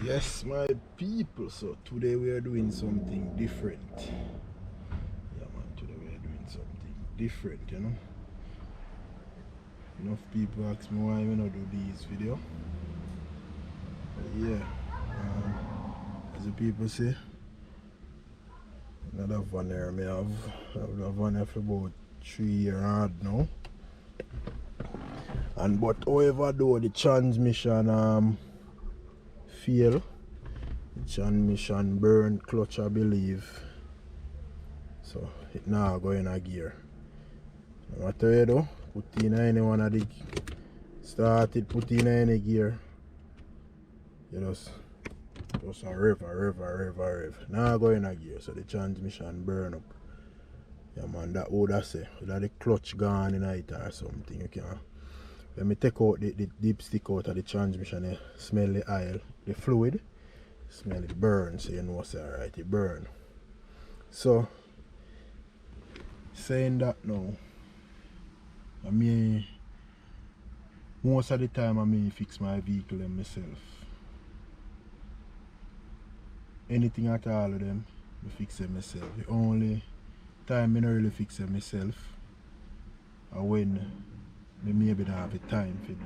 Yes, my people, so today we are doing something different. Yeah man, today we are doing something different, you know. Enough people ask me why we not do these video. But yeah, as the people say, another van here I have the van here for about 3 years hard now. And but however though the transmission fail, the transmission burn clutch I believe. So it now go in a gear. I tell you though, put in any one of the started put in any gear. You just a rev. Now go in a gear, so the transmission burn up. Yeah man, that would I say. That the clutch gone in it or something. You can when me take out the deep stick out of the transmission, you smell the oil, the fluid, smell it burn, so you know it's alright, it burn. So saying that now, I mean most of the time I fix my vehicle and myself. Anything at all of them, I fix it myself. The only time I don't really fix it myself are when I maybe don't have the time for it.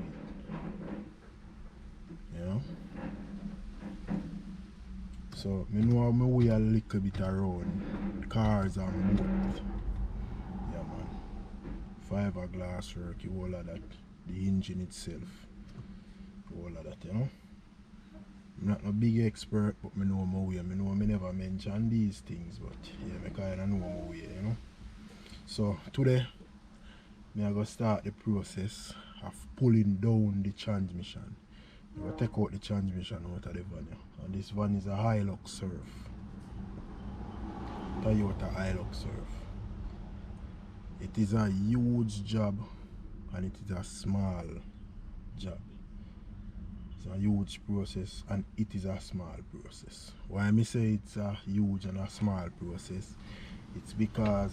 You know? So I know how I weigh a little bit around cars and boat. Yeah man. Fiberglass work, all of that. The engine itself. All of that, you know? I'm not a big expert, but I know my way. I know I never mention these things, but yeah, I kind of know my way, you know. So today, I'm going to start the process of pulling down the transmission. I'm going to take out the transmission out of the van. And this van is a Hilux Surf. Toyota Hilux Surf. It is a huge job and it is a small job. It's a huge process and it is a small process. Why I say it's a huge and a small process, it's because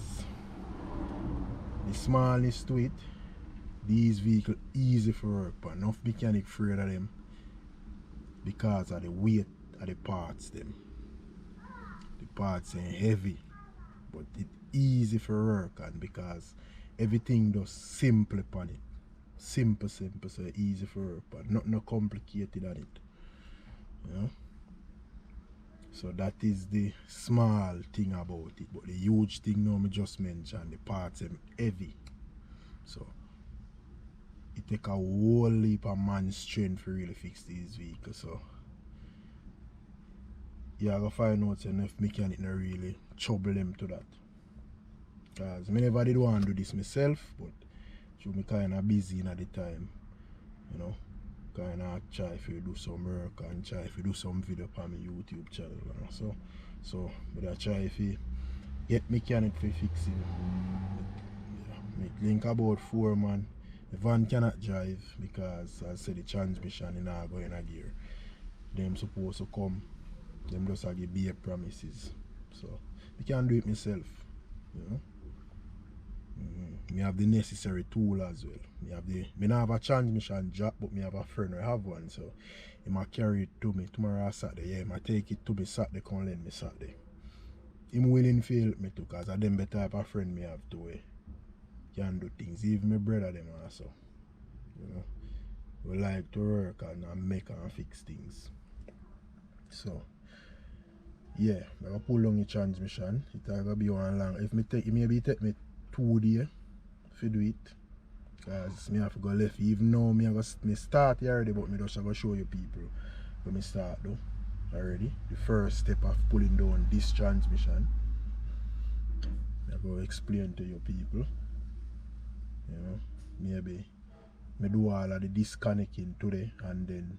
the smallness to it, these vehicles easy for work, but enough mechanic afraid of them because of the weight of the parts them. The parts are heavy, but it's easy for work and because everything does simple upon it. Simple, so easy for work, but not complicated on it. You know? So that is the small thing about it. But the huge thing now I just mentioned, the parts are heavy. So it take a whole leap of man's strength to really fix these vehicles. So you have to find out enough mechanic not really trouble them to that. Because I never did want to do this myself, but I'm kind of busy at the time, you know, kind of try to do some work and try to do some video on my YouTube channel, you know? So I try to get mechanic to fix it. Make link about 4 man. The van cannot drive because as I said the transmission is not going in gear. Them supposed to come, them just give bare promises. So I can do it myself, you know. Me have the necessary tool as well. Me not have a transmission jack, but me have a friend who have one, so he might carry it to me tomorrow Saturday. Yeah, he might take it to me Saturday, come lend me Saturday. Him willing to help me too, because of them the type of friend me have to can do things. Even my brother them also. You know. We like to work and make and fix things. So yeah, I go pull down the transmission. It's gonna be one long. If me take it maybe take me 2 days to do it, because me have to go left. Even now me start here already, but me just go show you people when me start though already. The first step of pulling down this transmission, I go explain to you people. You know, maybe me do all of the disconnecting today and then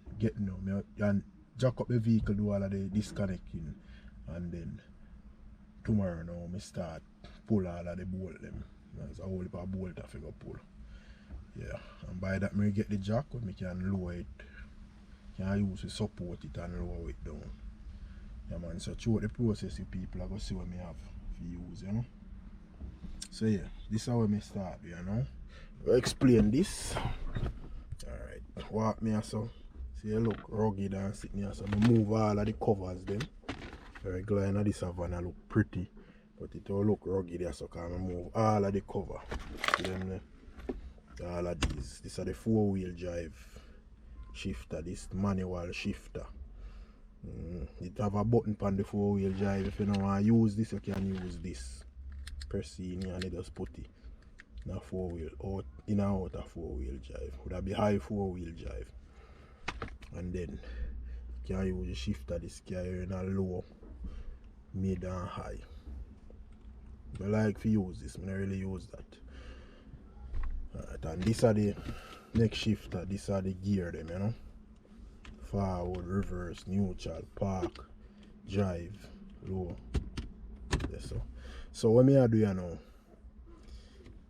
and jack up the vehicle, do all of the disconnecting, and then tomorrow now me start pull all of the bolt them. There's a whole heap of bolt I figure pull. Yeah, and by that me get the jack where me can lower it. Can use to support it and lower it down. Yeah man, so throughout the process you people are gonna see what me have to use, you know. So yeah, this is how me start, you know. I'll explain this. Alright, walk me so. See, it look rugged and sitting here, so I move all of the covers them. Regular in this Havana look pretty, but it all look rugged here, so I can move all of the cover. See them there? All of these. This are the 4-wheel drive shifter, this manual shifter. It have a button on the 4-wheel drive. If you don't want to use this, you can use this. Press in here and you just put it in a 4-wheel, out in and out of 4-wheel drive. Would that be high 4-wheel drive? And then you can use the shifter, this carrier in a low, mid and high. I like to use this, I don't really use that. Alright, and these are the next shifter, these are the gear them, you know. Forward, reverse, neutral, park, drive, low. Yes, so what I do you know,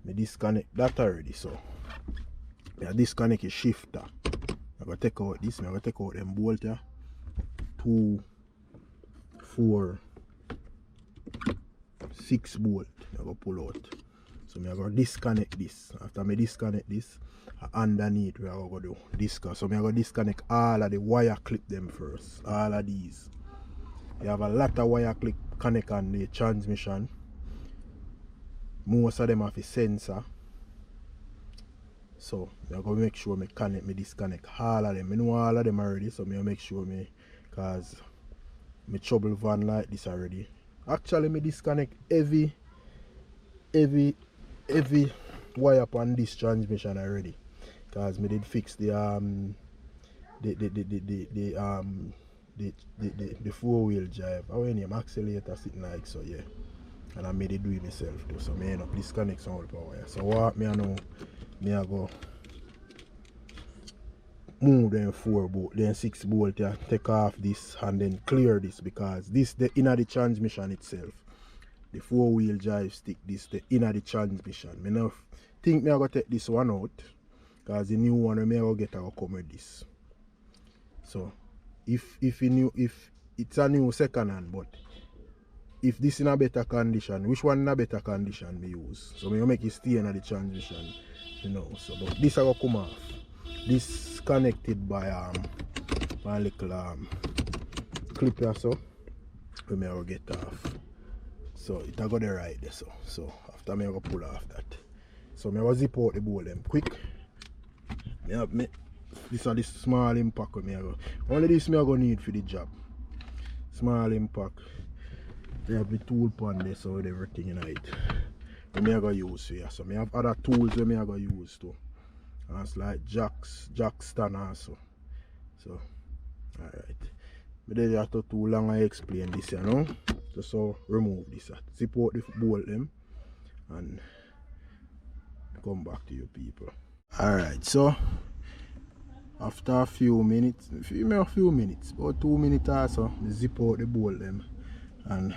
I disconnect that already, so I disconnect the shifter. I'm going to take out this, I'm going to take out them bolt here. 2, 4, 6 bolt, I'm going to pull out. So I'm going to disconnect this. After I disconnect this, underneath we are going to do disconnect. So I'm going to disconnect all of the wire clip them first. All of these. You have a lot of wire clip connect on the transmission. Most of them have a sensor. So I'm going to make sure I disconnect all of them. I know all of them already, so I make sure because I trouble van like this already. Actually I disconnect every wire on this transmission already. Because I did fix the 4-wheel drive. I went name accelerator sitting like so, yeah. And I made it do it myself too. So I end up disconnect some of the power. So what I know, I go move them 4 bolt, then 6 bolt here, take off this and then clear this, because this the inner the transmission itself. The 4-wheel drive stick, this the inner the transmission. I now think I go take this one out, because the new one I go get, I go come with this. So if it's a new second hand, but if this in a better condition, which one in a better condition me use? So I make it stay in the transmission, you know. So but this I go come off. This connected by my little clip here, so I go get off. So it I go there right there, so after me I go pull off that. So I go zip out the bowl them quick. This is this small impact with me. Only this me I go need for the job. Small impact. I have the tool pan there, so with everything in it. I go use here. So I have other tools that I go use too. And it's like jack stand also. So alright. But then you have to too long I explain this, you know. Just so remove this. Zip out the bolt them and come back to you people. Alright, so after a few minutes, about 2 minutes or so, I zip out the bolt them and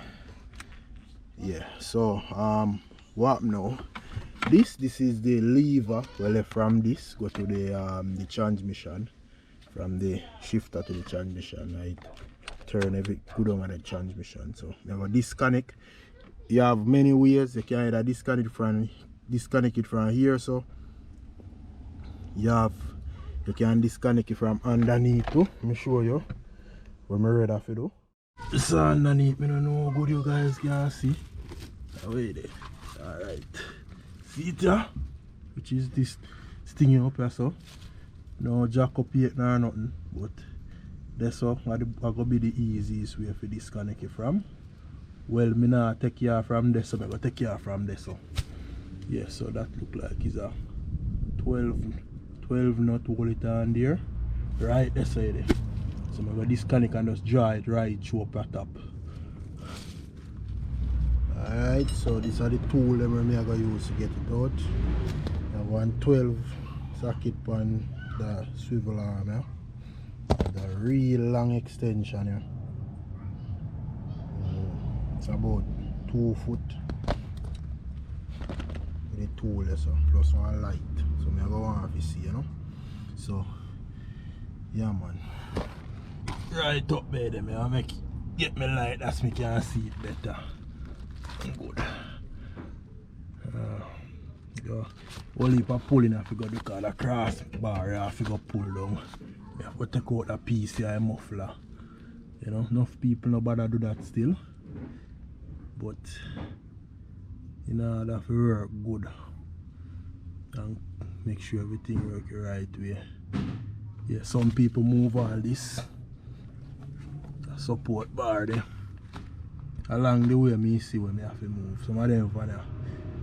yeah. So what now? This is the lever well from this go to the transmission, from the shifter to the transmission. Right, turn every good on the transmission. So you go disconnect. You have many ways. You can either disconnect it from here. So you can disconnect it from underneath too. Let me show you what I'm ready to do. This is underneath. I don't know how good you guys can see. Wait there. Alright. See it here? Which is this thing up here, so no jack up yet nor nothing, but that's all gonna be the easiest way for disconnect it from. Well, me not take care from this, so I go take care from this. So yeah, so that look like is a 12 nut hold it on there. Right there side there. So I'm gonna disconnect and just draw it right through up at top. Alright, so these are the tools that I'm going to use to get it out. I have one 12 socket on the swivel arm here. The real long extension here. It's about 2 foot with the tool there, so plus one light. So I'm going to have to see, you know. So yeah man. Right up there, I get me light that's me can see it better. Good. Only if I pull in, I figure the cross bar, I figure pull down. You have to take out a piece of muffler. You know, enough people no bother do that still. But in order to work good and make sure everything work the right way. Yeah, some people move all this support bar there. Along the way me see when me have to move. Some of them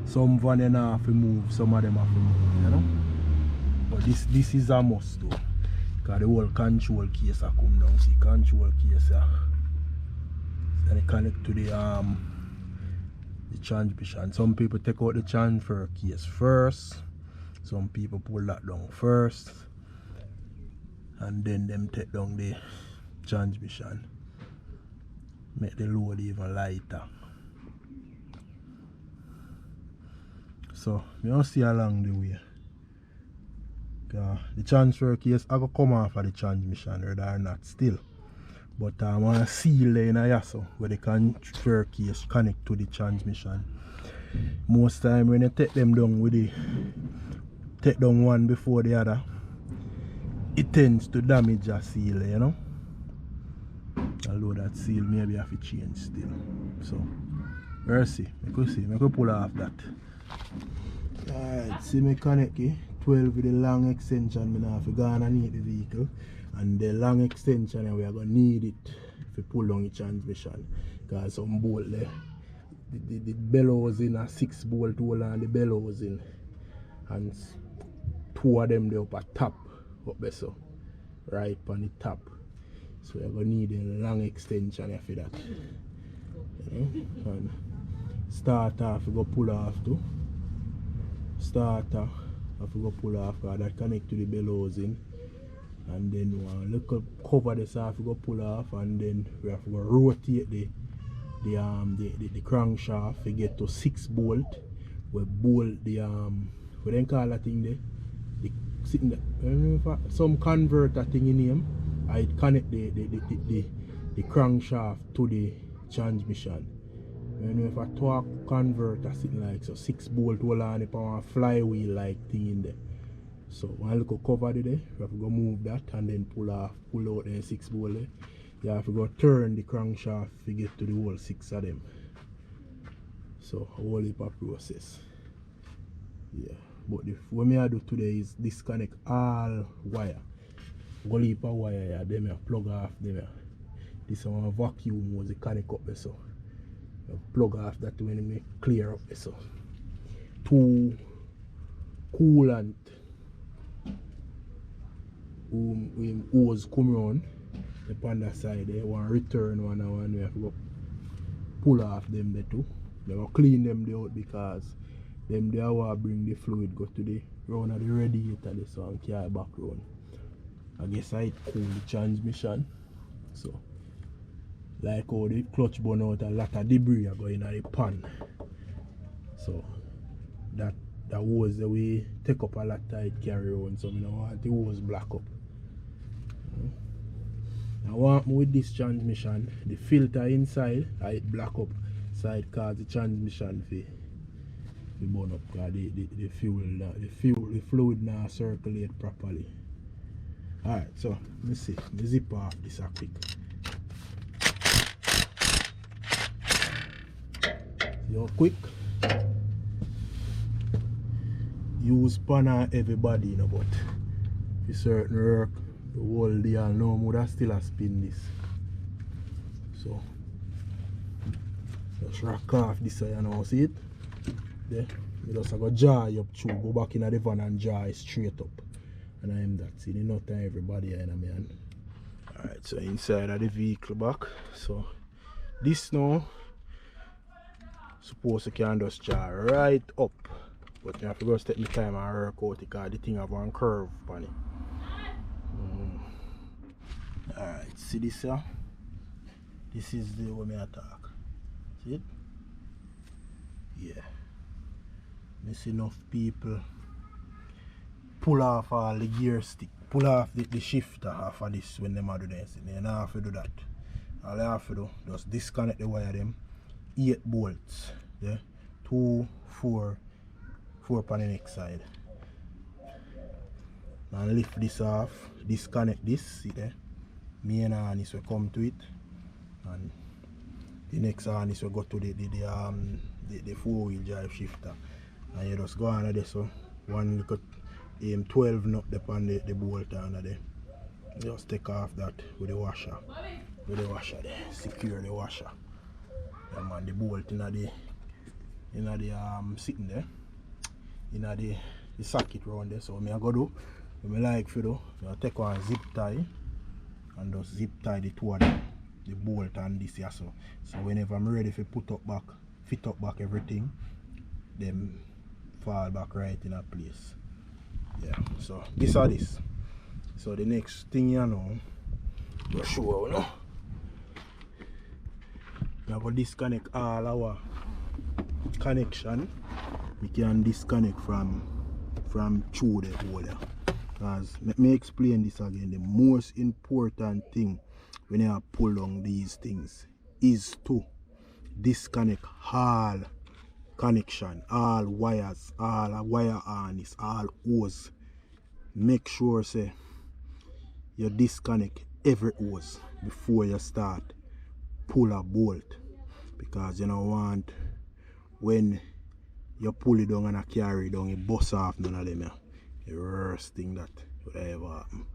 some van have to move, some of them have to move, you know. But this is a must though. Because the whole control case come down. See control case then it connect to the transmission. Some people take out the transfer case first. Some people pull that down first. And then them take down the transmission. Make the load even lighter. So you don't see along the way. The transfer case I go come off of the transmission whether or not still. But I want to seal in a yaso where the transfer case connect to the transmission. Most time when you take them down with the take down one before the other, it tends to damage a seal, you know. Although that seal maybe have to change still. So mercy, I could pull off that. Alright, see me connect 12 with the long extension. I have to go underneath the vehicle. And the long extension we are going to need it to pull down the transmission. Because some bolt there, the bellows in a 6 bolt hole and the bellows in. And 2 of them they up at top up there so. Right on the top. So we are going to need a long extension for that. You know? And starter I have to go pull off too. Starter I have to go pull off because that connect to the bellows in. And then we look up cover this I have to go pull off, and then we have to go rotate the crankshaft to get to 6 bolt. We bolt the what they call that thing there? Sitting there. Some converter thing in him. I connect the crankshaft to the transmission. And if a torque converter sitting like so 6 bolt hold on it on a flywheel like thing in there. So when I look at cover there, you have to go move that and then pull out the 6 bolt there. You have to go turn the crankshaft to get to the whole 6 of them. So a whole heap of process. Yeah. But what I do today is disconnect all wire. Whole heap of wire here, them here, plug off them here. This one vacuum was the connect up there so. You plug off that when it make clear up there so. 2 coolant hose come round upon that side there, one return one and one we have to go pull off them there too. They will clean them there out because them there will bring the fluid go to the round of the radiator there so and carry back round. I guess I cool the transmission. So like how the clutch burn out, a lot of debris are going in the pan. So that hose the way take up a lot of tight carry on, so I don't want the hose black up. I want with this transmission, the filter inside I black up side cause the transmission the burn up because the fluid now circulate properly. Alright, so let's see. Let's zip off this a quick. See how quick? Use pan everybody, you know, but for certain work, the whole day and no more still a spin this. So just rock off this side, you know, see it? There. You just go jar up through, go back in the van and jar it straight up. And I am that. See the nut and everybody in my hand. Alright, so inside of the vehicle back. So this now suppose you can just jar right up. But you have to go take the time and work out because the thing have one curve on it. Alright, see this here? This is the way I talk. See it? Yeah. I see enough people pull off all the gear stick, pull off the shifter off of this when they do this. They don't have to do that. All they have to do, just disconnect the wire them. 8 bolts. Yeah. 2, 4 on the next side. and lift this off, disconnect this, see there, main harness will come to it, and the next harness will go to the 4-wheel drive shifter, and you just go under there, so one little 12 nut upon the bolt under there. Just take off that with the washer, there, secure the washer. And the bolt in the sitting there, in the socket round there. So I go do, what I like to do, I take one zip tie and just zip tie the two of them, the bolt and this here. So whenever I'm ready to fit up back everything, them fall back right in a place. Yeah, so this or this. So the next thing you know, I'll show you now. We have to disconnect all our connection. We can disconnect from through the hole. Because let me explain this again. The most important thing when you pull down these things is to disconnect all connection, all wires, all wire harness, all hose. Make sure say you disconnect every hose before you start pull a bolt, because you don't want when you pull it down and I carry it down, you bust off none of them. The worst thing that would ever happen.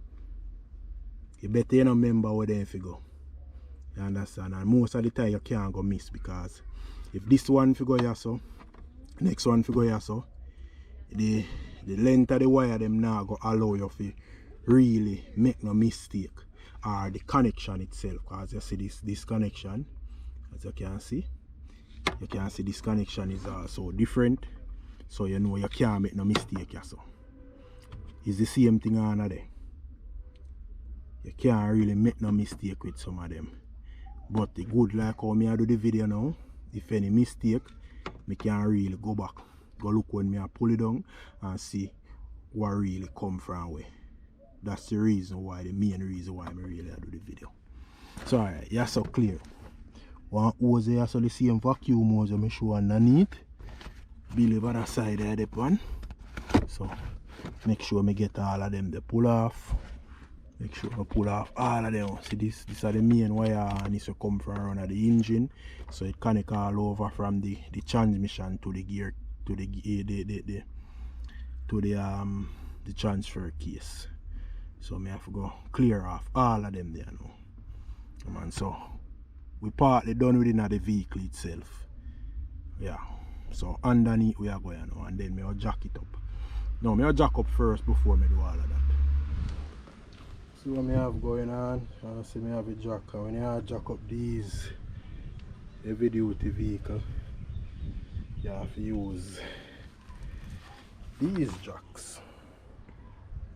You better not remember where they go. You understand? And most of the time you can't go miss, because if this one figure here so, next one figure here so, the length of the wire them now go allow you to really make no mistake, or the connection itself. Because you see this connection, as you can see this connection is also different, so you know you can't make no mistake here. So it's the same thing on there. You can't really make no mistake with some of them. But the good, like how me I do the video now, if any mistake, me can really go back, go look when me I pull it down and see what really come from where. That's the reason why, the main reason why I really do the video. So alright, yeah, so clear. One hose here, so the same vacuum hose I show underneath. Believe on the side there, the one. So make sure me get all of them, they pull off. Make sure I pull off all of them. See this are the main wire, and this will come from around the engine. So it connect all over from the transmission to the gear, to the transfer case. So me have to go clear off all of them there now. Man, so we partly done within the vehicle itself. Yeah. So underneath we are going now, and then me will jack it up. No, me will jack up first before me do all of that. See what me have going on. I see me have a jack, and when you jack up these heavy duty vehicle, you have to use these jacks.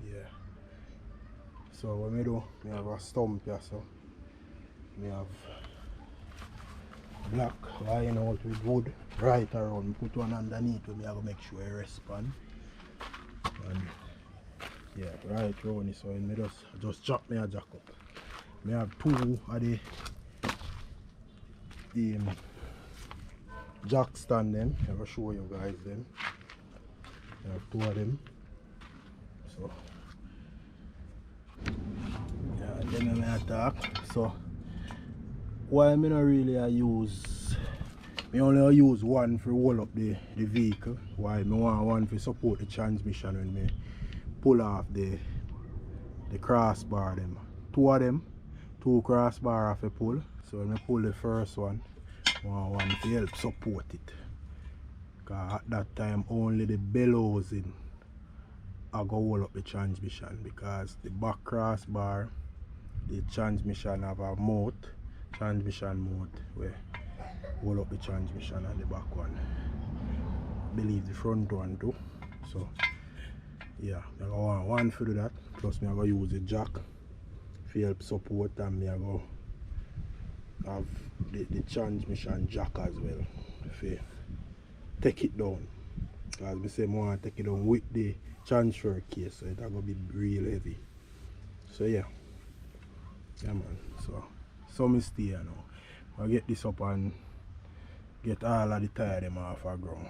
Yeah. So what me do, me have a stump here, so me have black line out with wood right around, put one underneath where me have to make sure it respond. And yeah, right round it, so me just chop me a jack up. Me have two of the jack stand them. I will show you guys them. I have two of them. So yeah, then I attack. So why me not really me only use one for roll up the vehicle. Why me want one for support the transmission when me pull off the crossbar them. Two crossbar off a pull. So when I pull the first one, I want one to help support it. Because at that time only the bellows in I go hold up the transmission, because the back crossbar, the transmission have a transmission mount where hold up the transmission, and the back one, I believe the front one too. So yeah, I want one to do that, plus me I go use the jack to help support, and me I go have the transmission jack as well to take it down. As I say, I want to take it down with the transfer case, so it's going to be real heavy. So yeah, man, so me stay here now. I'll get this up and get all of the tire them off the ground.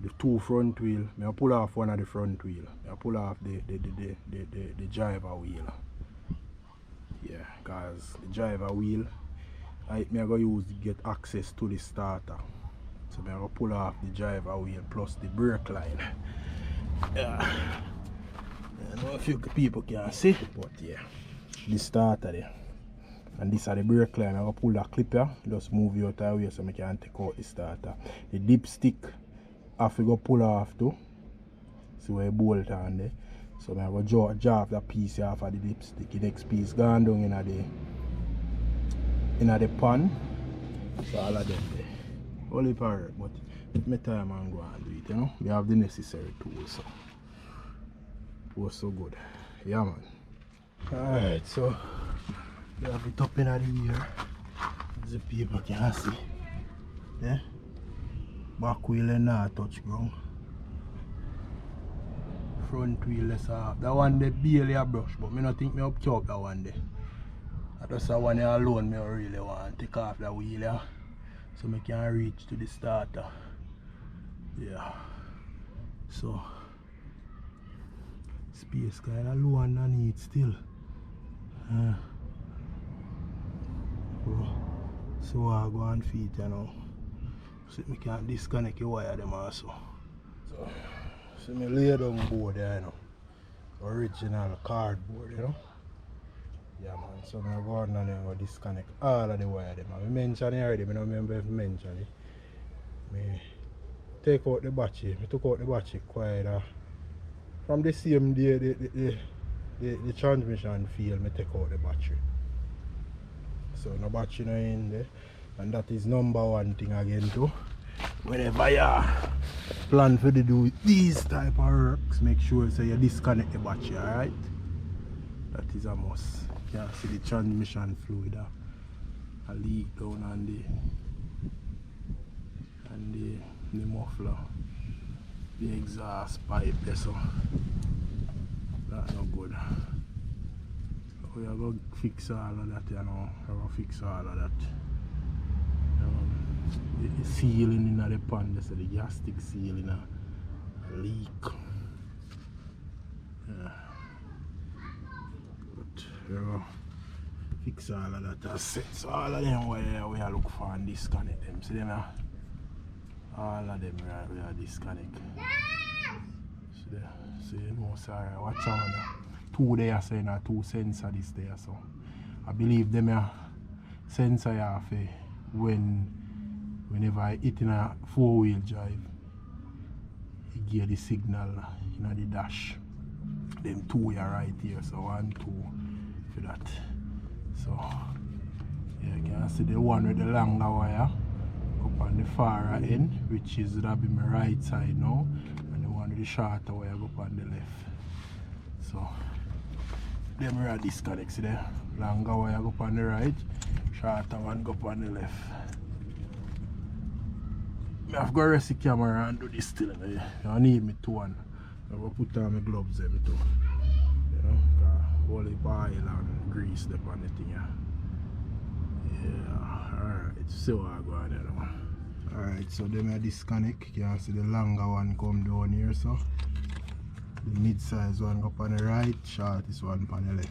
the two front wheel. I pull off one of the front wheel. I pull off the driver wheel. Yeah, because the driver wheel I go use to get access to the starter. So I go pull off the driver wheel plus the brake line. Yeah. I don't know if you people can see, but yeah, the starter there. And this is the brake line. I go pull that clip here, just move it out of the way so I can take out the starter. The dipstick I have to go pull off too. See where you bolt on there. So I go draw that piece off of the dipstick. The next piece gone down in the pan. So all of them there. Only part, but my time and go and do it, you know. We have the necessary tools. So it was so good. Yeah man. Alright, so we have it up in the air. As the people can see. Yeah. Back wheel and not touch ground. Front wheel is off. That one they barely a brush, but I don't think I up that one there. That's the one alone I really want to take off the wheel, yeah. So I can reach to the starter. Yeah. So space kinda low underneath still. So I go on feet, you know. So I can disconnect the wire them also. So I lay down board there, you know. Original cardboard, you know. Yeah man, so I go on and I go disconnect all of the wire them. I mentioned it already, I don't remember if I mentioned it. I take out the battery. I took out the battery quite from the same day the transmission failed, I take out the battery. So no battery no in there. And that is number one thing again too. Whenever you plan for to do these type of works, make sure so you disconnect the battery, alright? That is a must. You can see the transmission fluid a leak down on the muffler, the exhaust pipe there, so that's not good. We are going to fix all of that, you know. We are going to fix all of that. The sealing in the pan, so the gas stick sealing a leak. Yeah. But we are going to fix all of that. So all of them we are looking for and disconnect them. See them? All of them we are disconnect. So you know, sorry, watch out now. Two there saying two sensor this there, so I believe them sensor have whenever I hit in a 4-wheel drive, it give the signal in the dash. Them two are right here, so 1, 2 for that. So yeah, you can see the one with the longer wire up on the far end, which is that be my right side now, and the one with the shorter wire up on the left. So them are disconnects there. Longer wire go up on the right, shorter one go up on the left. I've got to rest the camera and do this still. I need me to one. I will put on my gloves there too. You know, hold the oil and grease them on the thing. Yeah, alright, so I go on there now. Alright, so then I disconnect. You can see the longer one come down here, so the mid-size one go up on the right, shortest one on the left.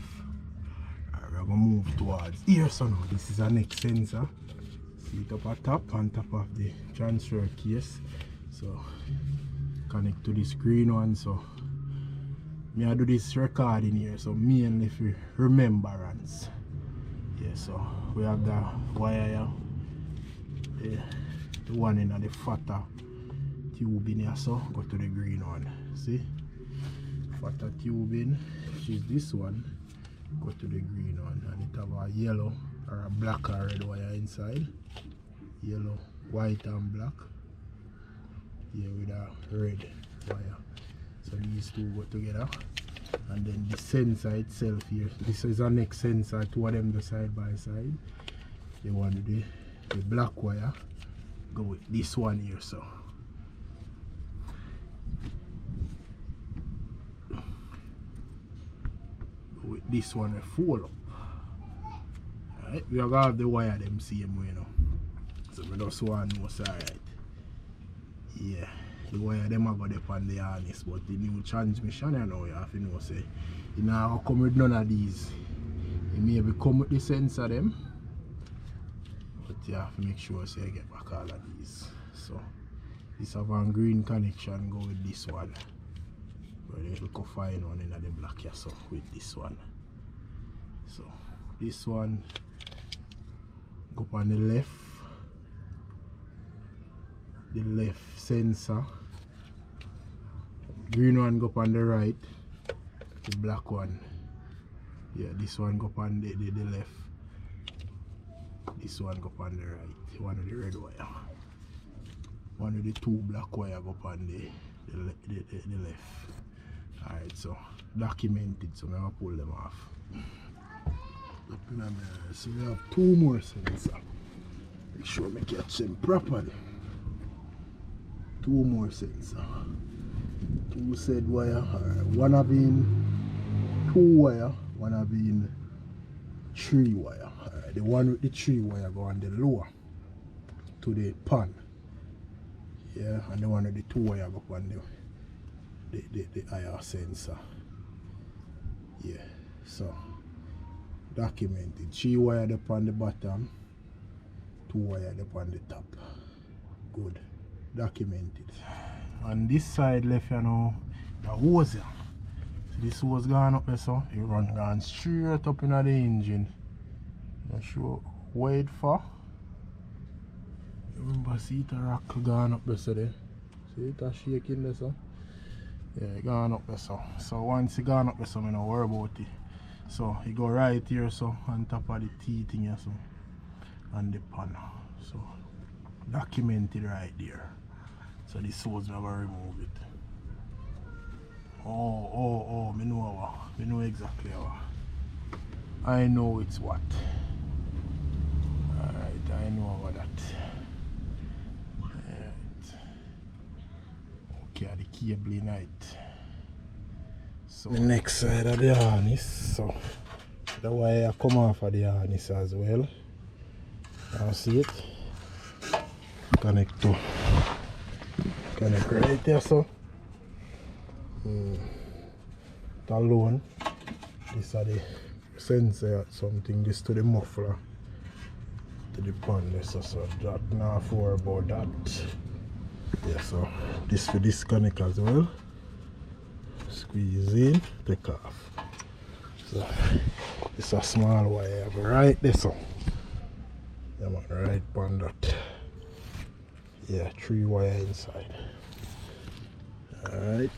Alright, we're gonna move towards here, so now this is our next sensor. See it up at top, on top of the transfer case. So connect to the screen one. So I do this recording here, so mainly for remembrance. Yeah, so we have the wire here, the one in the fatter tube in here, so go to the green one. See? Fatter tube in, which is this one, go to the green one, and it have a yellow or a black or red wire inside. Yellow, white and black. Here with a red wire. So these two go together. And then the sensor itself here. This is our next sensor, two of them go side by side. The one with the black wire go with this one here, so. Go with this one a fold up. Alright, we are gonna have the wire them same way now. So we just want to know, alright. Yeah, the wire them are going up on the harness, but the new transmission you know you have to know say you now come with none of these. You maybe come with the sensor them, but you have to make sure so you get back all of these. So this have a green connection go with this one. But you look fine one in the black here so with this one. So this one go up on the left sensor. Green one go up on the right, the black one. Yeah, this one go up on the left. This one go up on the right. One of the red wire. One of the two black wire go up on the left. Alright, so documented, so I'm gonna pull them off. So we have two more sensors. Make sure I catch them properly. Two more sensors. Two said wire. Alright, one have been 2 wire, one have been 3 wire. Alright, the one with the 3 wire go on the lower to the pan. Yeah, and the one with the 2 wire go on the higher sensor. Yeah, so documented. 3 wire up on the bottom, 2 wire up on the top. Good. Documented. On this side left you know the hose here. So this hose gone up there so it gone straight up in the engine. Not sure where it for. Remember see the rock gone up there so there. See it a shaking there so. Yeah, it gone up there so. So once it gone up there so I don't worry about it. So it go right here so on top of the teeth in here so and the pan. So documented right there. So this hose never remove it. Oh, me know exactly how. I know it's what. Alright, I know about that. Right. Okay, the cable in it. So the next side of the harness, so the wire come off of the harness as well. Now see it? Connect right there so. Alone. This are the sensor something, this to the muffler. To the pan so that now for about that. Yeah, so this for disconnect as well. Squeeze in, take off. So it's a small wire right there so. Yeah man, right on that. Yeah, 3 wire inside. Alright.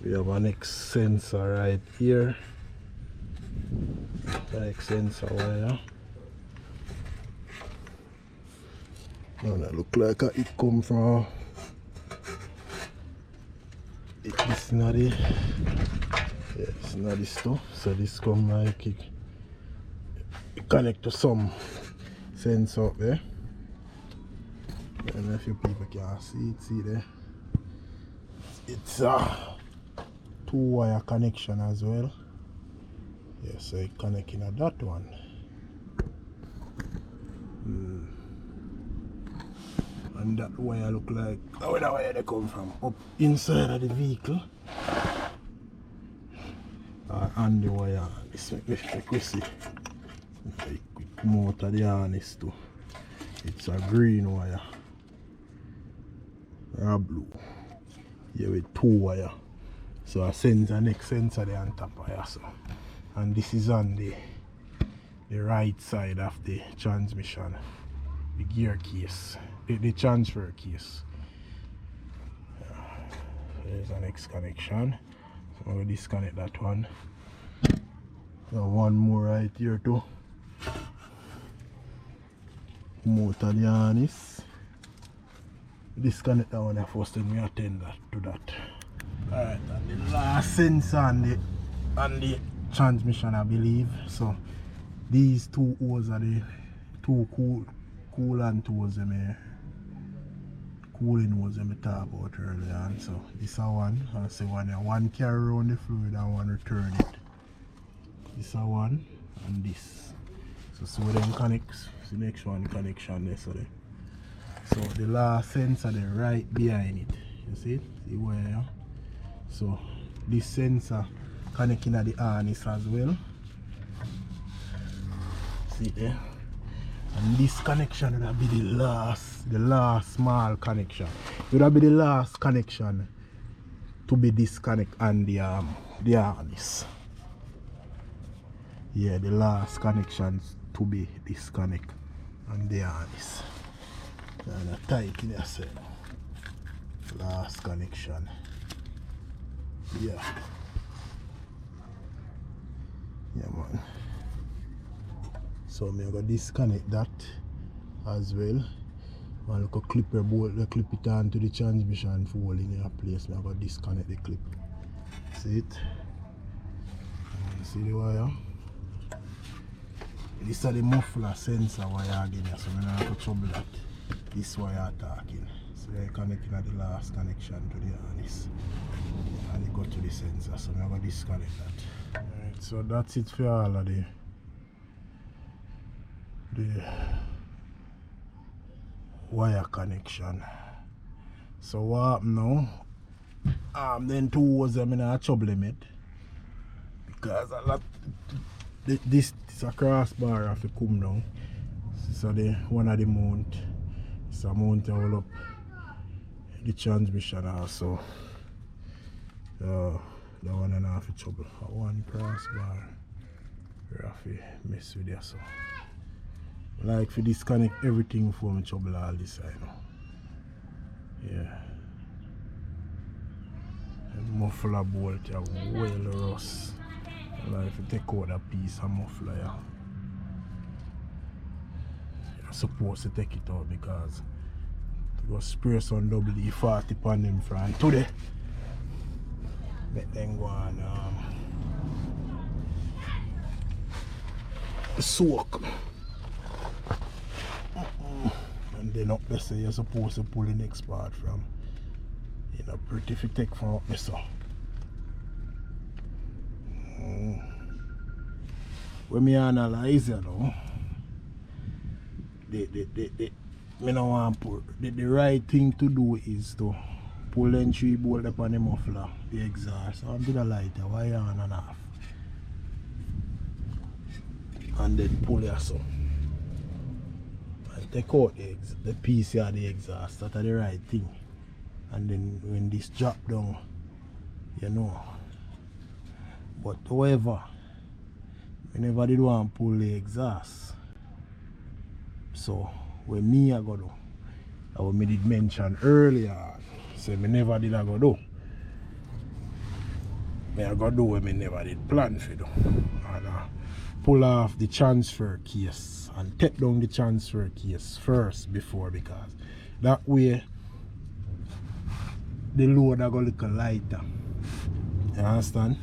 We have our next sensor right here. Next sensor wire. Now that look like it come from it's not the it's not this stuff. So this come like it connect to some sensor up there. And if you people can see there. It's a 2 wire connection as well. Yeah, so it connecting at that one. And that wire look like where the wire they come from? Up inside of the vehicle. And the wire. This make we see. If we come out of the harness too. It's a green wire. Or a blue. Here with 2 wire. So a sensor, next sensor there on top of here. So. And this is on the right side of the transmission. The gear case. The transfer case. There's the next connection. So I'm going to disconnect that one. So one more right here too. Motor the harness. Disconnect that one first and we attend to that. Alright, and the last sensor on the transmission I believe. So these 2 hoses are the 2 coolant hoses cooling hoses I talked about earlier on. So this is one, I say one carry around the fluid and one return it. This is one and this. So them connects the next one connection there. So So the last sensor they right behind it. You see it? See where? So this sensor connecting at the harness as well. See there? And this connection would be the last small connection. It would be the last connection to be disconnect and the harness. Yeah, the last connections to be disconnect and the harness. And a tight in there, say. Last connection. Yeah. Yeah, man. So I'm going to disconnect that as well. And look a clipper bolt, clip it onto the transmission fold in your place. I'm going to disconnect the clip. See it? And see the wire? This is the muffler sensor wire again, so I'm not going to trouble that. This wire talking. So they're connecting at the last connection to the harness. And it go to the sensor, so I'm going to disconnect that. Alright, so that's it for all of the wire connection. So what happen now? Then towards them in a trouble limit. Because a lot this a crossbar have to come down. So the one of the mount. So mount all up the transmission also. The one and a half of trouble. One crossbar. You have to mess with it so. Like for disconnect everything for me trouble all this side now. Yeah. And muffler bolt are well rust. Like if you take out a piece of muffler, yeah. You're supposed to take it out because to go spray some WD-40 upon them front today. Let them go on soak. And then up there so you're supposed to pull the next part from. You know, pretty if you take from up there so. When me analyze you know, me no want pull. The right thing to do is to pull them 3 bolts upon the muffler, the exhaust, onto the lighter, wire on and off. And then pull it so. And take out the piece of the exhaust, that's the right thing. And then when this drop down, you know. But however, whenever they want to pull the exhaust, so when me I go do, I what me did mention earlier, so me never did I go do. Me I go do what me never did plan for do. And pull off the transfer case and take down the transfer case first before, because that way the load I go look lighter. You understand?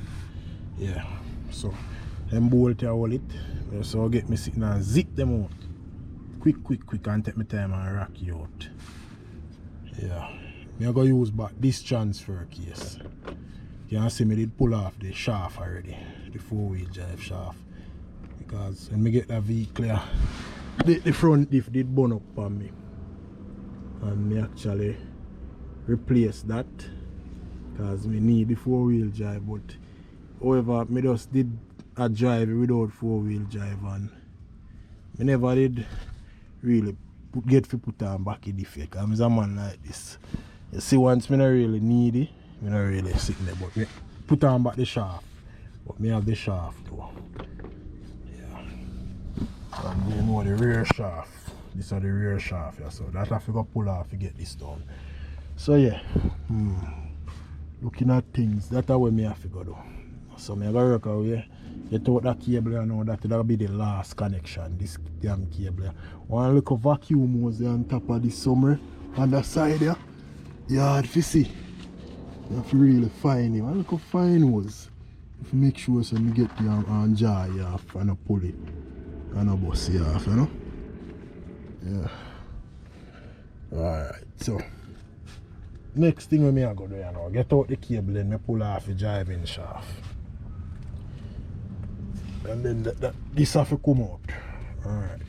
Yeah. So them bolt I hold it. So I get me sitting and zip them out. Quick and take my time and rock you out. Yeah. Me I go use back this transfer case. You can see me did pull off the shaft already. The 4-wheel drive shaft. Because when me get that vehicle, the front diff did burn up on me. And me actually replace that. Because me need the 4-wheel drive, but however, me just did a drive without 4-wheel drive and me never did really get to put on back in the fake. I'm a man like this. You see, once me not really need it, me not really sitting there, but me put on back the shaft. But me have the shaft too. Yeah. And you know the rear shaft. This is the rear shaft, yeah, so that I have to go pull off to get this done. So yeah. Looking at things, that's how me have to go do. So I gotta work away. Get out that cable, you know, that'll be the last connection, this damn cable. One little vacuum hose on top of this summer on the side there. Yeah, if you see. You have to really find him. One little fine hose. If you make sure so you get the jaw off and pull it. And a bust it off, you know? Yeah. Alright, so next thing we I go do, you know, get out the cable and me pull off the driving shaft. And then this have to come out. Alright.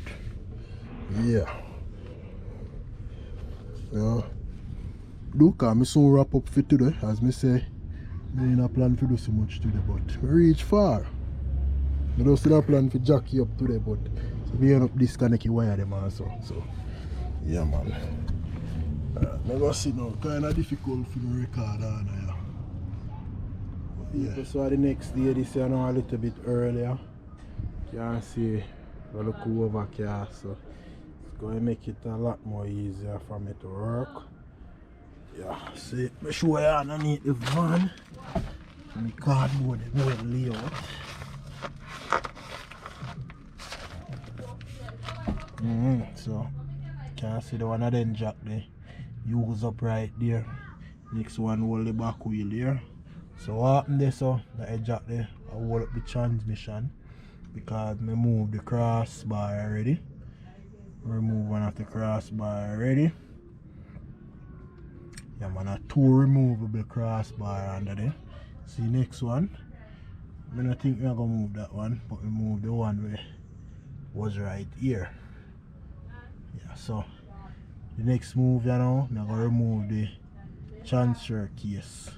Yeah. Yeah. Do come, I soon wrap up for today. As me say, I didn't plan to do so much today, but we reach far. I don't still plan to jack you up today, but so we end up disconnect the wire them also. So yeah man. I go see now, kinda difficult for me record on here. Yeah. So the next day this year now a little bit earlier. You can see I look overcast, so it's going to make it a lot more easier for me to work. Yeah, see, make sure you underneath the van. And the cardboard is well layout. So you can see the one of them jack there. Use up right there. Next one hold the back wheel here. So what happened there, so that jack there, I hold up the transmission because I moved the crossbar already. Remove one of the crossbar already. Yeah man, a 2 removable crossbar under there. See next one. I don't think I'm gonna move that one, but we move the one where was right here. Yeah, so the next move, you know, I'm gonna remove the transfer case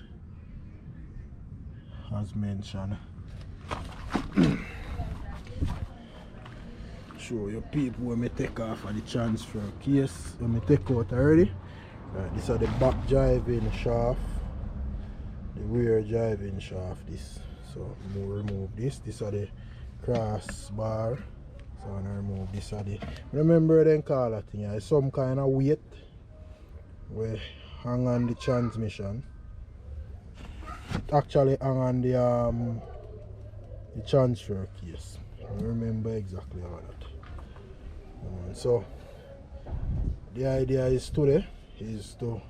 as mentioned. Show your people when I take off of the transfer case when I take out already. Right, these are the back driving shaft, the rear driving shaft. This, so we'll remove this. These are the crossbar. So I'm gonna remove this. Are the, remember then call that thing. It's some kind of weight we hang on the transmission. It actually hang on the transfer case. I remember exactly all that. So the idea is today is to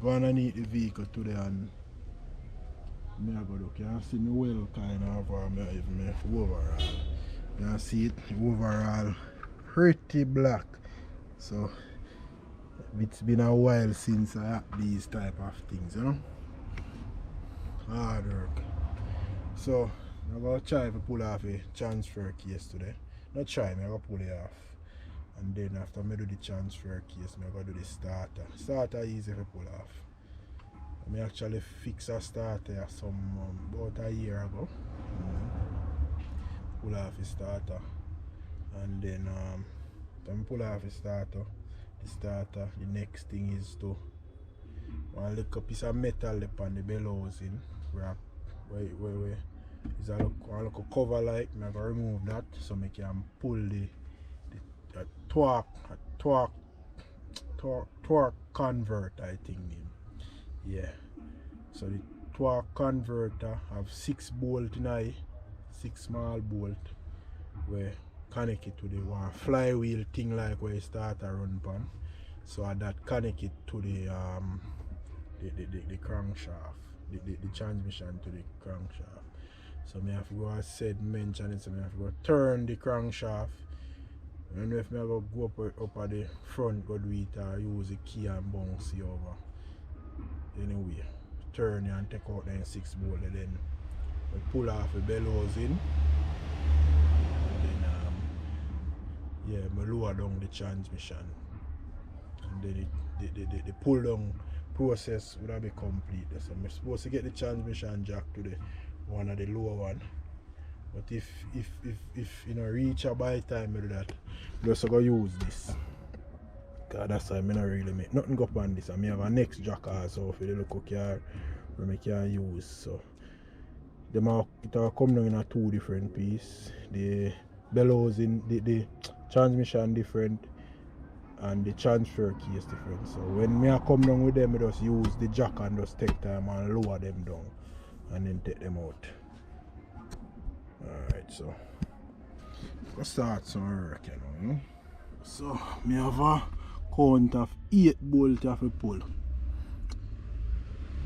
go underneath the vehicle today and me I go look. You can see me well kind of even my overall. You can see it, the overall pretty black. So it's been a while since I had these type of things, you know. Hard work. So I'm going to try to pull off a transfer case today. Not try, I'm going to pull it off. And then after I do the transfer case, I'm going to do the starter. Starter easy to pull off. I actually fix a starter about a year ago. Pull off the starter. And then when I pull off the starter, the next thing is to lick a piece of metal on the bellows in wrap where is a look cover like I'm gonna remove that so I can pull the torque convert I think yeah. So the torque converter have 6 bolts in it, 6 small bolts where connect it to the one flywheel thing like where you start a run pan. So that connect it to the crankshaft, the transmission to the crankshaft. So I have to go as said mention it, so I have to go turn the crankshaft. I don't know if I go up at the front go do it or use the key and bounce it over. Anyway, turn it and take out the 6 bolts, then we pull off the bellows in. And then yeah, I lower down the transmission. And then the pull down process would have been complete. So I'm supposed to get the transmission jack to the one of the lower one. But if you know reach a by time I do that, I'm just gonna use this. Cause that's why I don't really make nothing go up on this. I have a next jack also for the local car where I can use. So it will come down in a 2 different pieces. The bellows in the transmission different and the transfer case different. So when I come down with them, I just use the jack and just take time and lower them down and then take them out. Alright, so let's start some work, you know. So I have a count of 8 bolts to pull.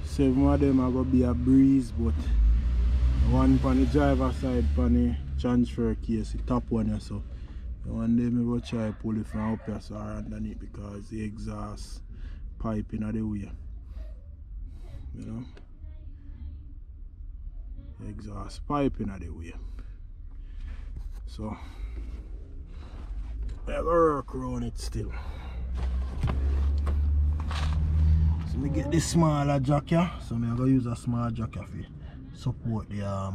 7 of them are going to be a breeze, but one on the driver side on the transfer case, the top one here, so one day I will try to pull it from up here so underneath because the exhaust pipe in the way. You know? The exhaust pipe in the way. So I gotta work around it still. So me get this smaller jack here. So me gonna use a small jack here for support the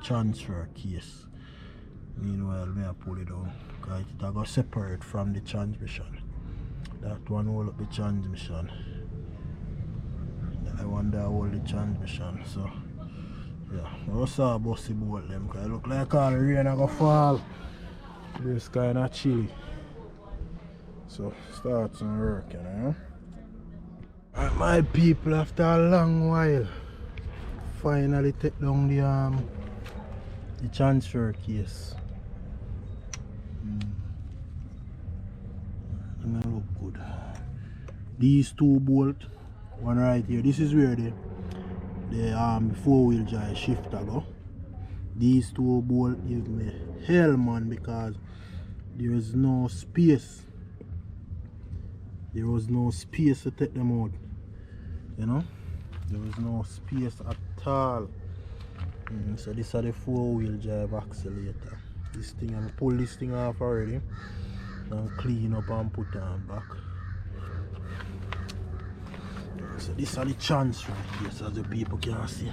transfer case. Meanwhile, me I pull it down because it I go separate from the transmission. That one hold up the transmission. I want that hold the transmission. So yeah, I also bossy bolt them because it look like all the rain I go fall. It's kinda chilly. So start some work, you know. And my people, after a long while, finally take down the transfer case. It look good. These two bolts, one right here. This is where the 4-wheel drive shifter go. These two bolts give me hell, man, because there is no space. There was no space to take them out. You know, there was no space at all. So this is the 4-wheel drive accelerator. This thing, I pull this thing off already and clean up and put on back. So this is the transfer case, as the people can see.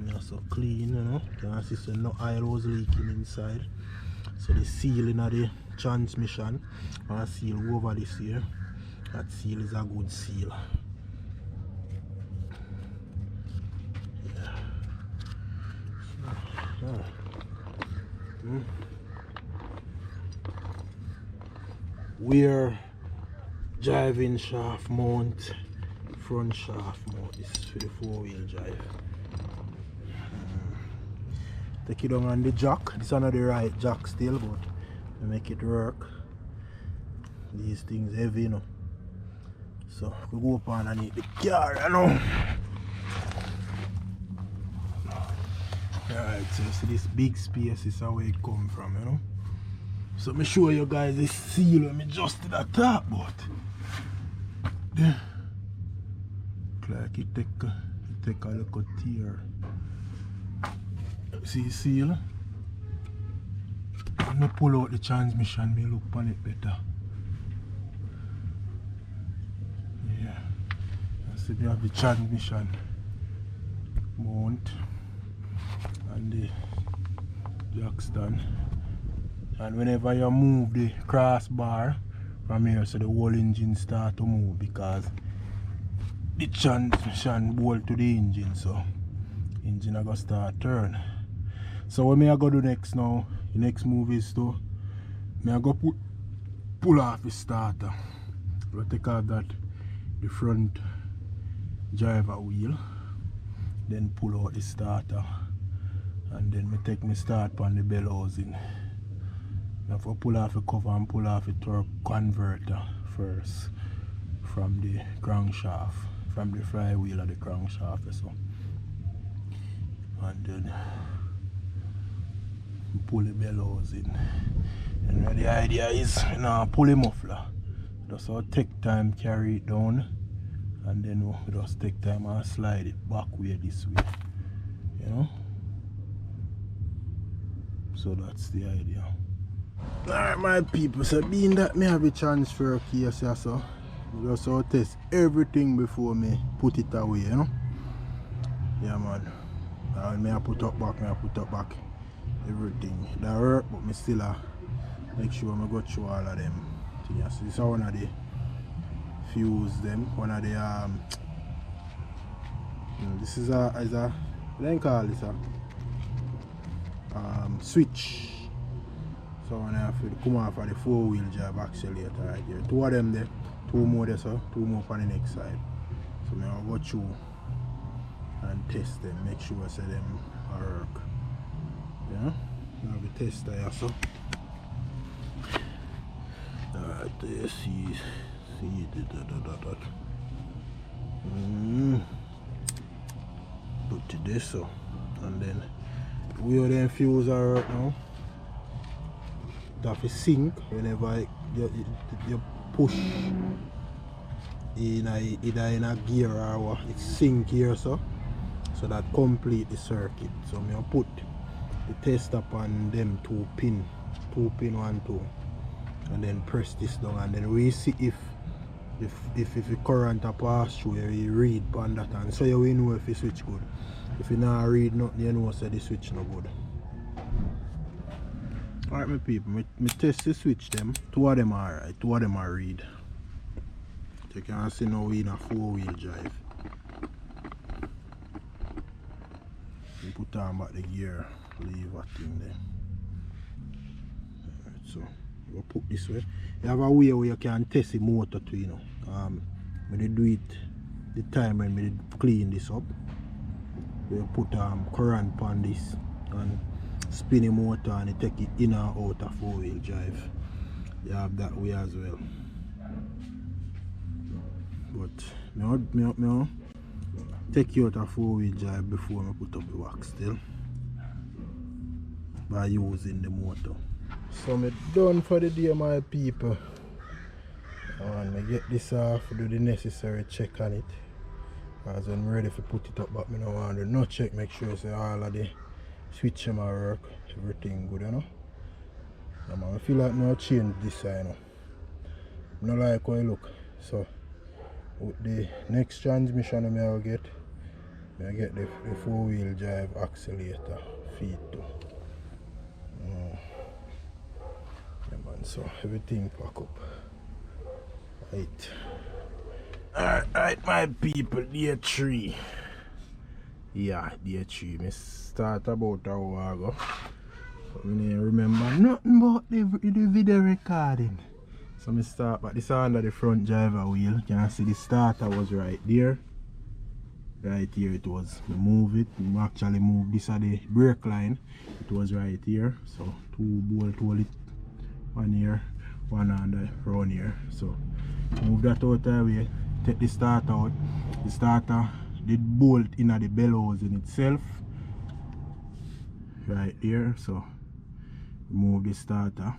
Yeah, so clean, you know. You can see so no oil was leaking inside. So the sealing of the transmission and seal over this here. That seal is a good seal. We're driving shaft mount, front shaft mount. This is for the 4-wheel drive. Take it down on the jack. This is not the right jack still, but we make it work. These things heavy, you know. So we go up underneath the car, you know. Alright, so you see this big space is where it come from, you know. So me show you guys this seal when me just did that top, but yeah. Like it take a little tear. See the seal? When me pull out the transmission, me look on it better. Yeah. I see me have the transmission mount and the jack stand. And whenever you move the crossbar from here, so the whole engine start to move because the transmission bolt to the engine, so engine are gonna start turn. So what me I go do next now, the next move is to me I go pull off the starter. I take off that the front driver wheel, then pull out the starter, and then me take me start on the bell housing. I have to pull off the cover and pull off the torque converter first from the crankshaft, from the flywheel of the crankshaft. So. And then pull the bell housing. And the idea is, you know, pull the muffler. Just take time, carry it down, and then we just take time and slide it back way this way. You know? So that's the idea. Alright, my people, so being that me have a transfer case here, so just test everything before me put it away, you know? Yeah, man. And me I put up back everything. That work, but me still make sure I go through all of them things. So this is one of the fuse them, one of the this is a what do you call this switch. So when I have to come off of the 4-wheel drive accelerator right here. Two of them there, two more there, so two more on the next side. So I will go through and test them, make sure I say them work. Yeah? I have a tester here, so. Alright, there see that. Put to this so, and then where the fuse are right now. Have to sync whenever you push in either in a gear or what, it's sync here, so that complete the circuit. So I put the test upon them two pin 1 2, and then press this down, and then we see if the current a pass through, you read on that, and so you will know if the switch good. If you not read nothing, you know say the switch no good. Alright my people, me test the switch them. 2 of them are right, 2 of them are read. You can see now we in a 4-wheel drive. You put on back the gear lever thing there. Alright, so you put this way. You have a way where you can test the motor too, you know. When you do it the time when we clean this up, you put current on this and spin the motor and you take it in and out of 4-wheel drive. You have that way as well. But me take you out of 4-wheel drive before I put up the wax still, by using the motor. So I'm done for the day my people, and I get this off, do the necessary check on it, as I'm ready to put it up, but I don't want to no check, make sure say all of the switch them work, everything good, you know. I feel like no change this side, you know. I don't like how it look. So with the next transmission I get the 4-wheel drive accelerator feed too. Yeah, man, so everything pack up. Alright my people, day 3. Yeah, day 3. I start about an hour ago. But I didn't remember nothing about the video recording. So I start, but this is under the front driver wheel. You can see the starter was right there. Right here it was. I move it. I actually move this at the brake line. It was right here. So 2 bolt hold it. 1 here, 1 on the front here. So move that out of the way. Take the starter out. The starter did bolt in the bellows in itself. Right there. So remove the starter.